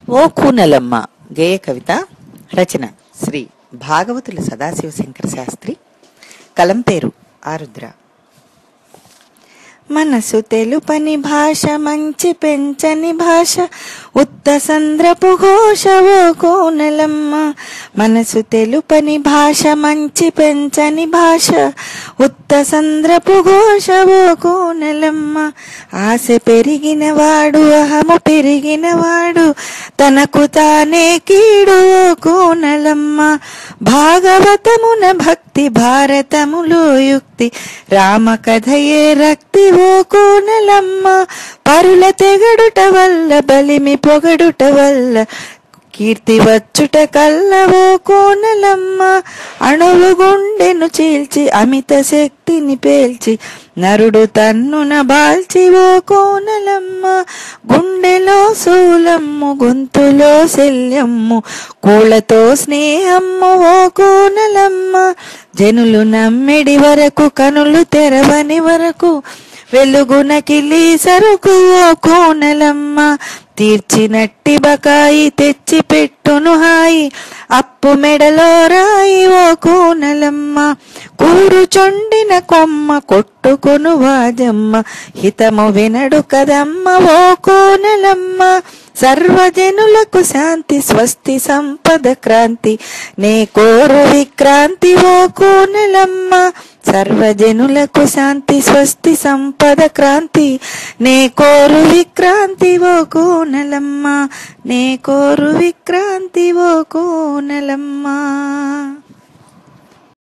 ఓ కూనలమ్మ గేయ కవిత. రచన శ్రీ భాగవతుల సదాశివ శంకర శాస్త్రి. కలం పేరు ఆరుద్ర. మనసు తెలుపని భాష, మంచి పెంచని భాష, ఉత్త సంద్రపు ఘోష ఓ కోనలమ్మ. మనసు తెలుపని భాష, మంచి పెంచని భాష, ఉత్త సంద్రపు ఘోష ఓ కోనలమ్మ. ఆశ పెరిగినవాడు, అహము పెరిగినవాడు, తనకు తానే కీడు ఓ కోనలమ్మ. భాగవతమున భక్తి, భారతములో యుక్తి, రామ కథయే రక్తి ఓ కోనలమ్మ. పరుల తెగడుట వల్ల, బలిమి పొగడుట వల్ల, కీర్తి వచ్చుట కల్ల ఓ కోనలమ్మ. అణువు గుండెను చీల్చి, అమిత శక్తిని పేల్చి, నరుడు తన్నున బాల్చి ఓ కోనలమ్మ. గుండెలో శూలమ్ము, గొంతులో శల్యమ్ము, కూళ్ళతో స్నేహమ్ము ఓ కోనలమ్మ. జనులు నమ్మెడి వరకు, కనులు తెరవని వరకు, వెలుగున కిలి సరుకు ఓ కోనలమ్మ. తీర్చినట్టి బకాయి, తెచ్చి పెట్టును హాయి, అప్పు మెడలో రాయి ఓ కోనలమ్మ. కూరుచొండిన కొమ్మ, కొట్టుకొను వాజమ్మ, హితము వినడు కదమ్మ ఓ కోనలమ్మ. సర్వజనులకు శాంతి, స్వస్తి సంపద క్రాంతి, నే కోరు విక్రాంతి ఓ కోనలమ్మ. సర్వజనులకు శాంతి, స్వస్తి సంపద క్రాంతి, నే కోరు విక్రాంతి ఓ కోనలమ్మ. నే కోరు విక్రాంతి ఓ కోనలమ్మ.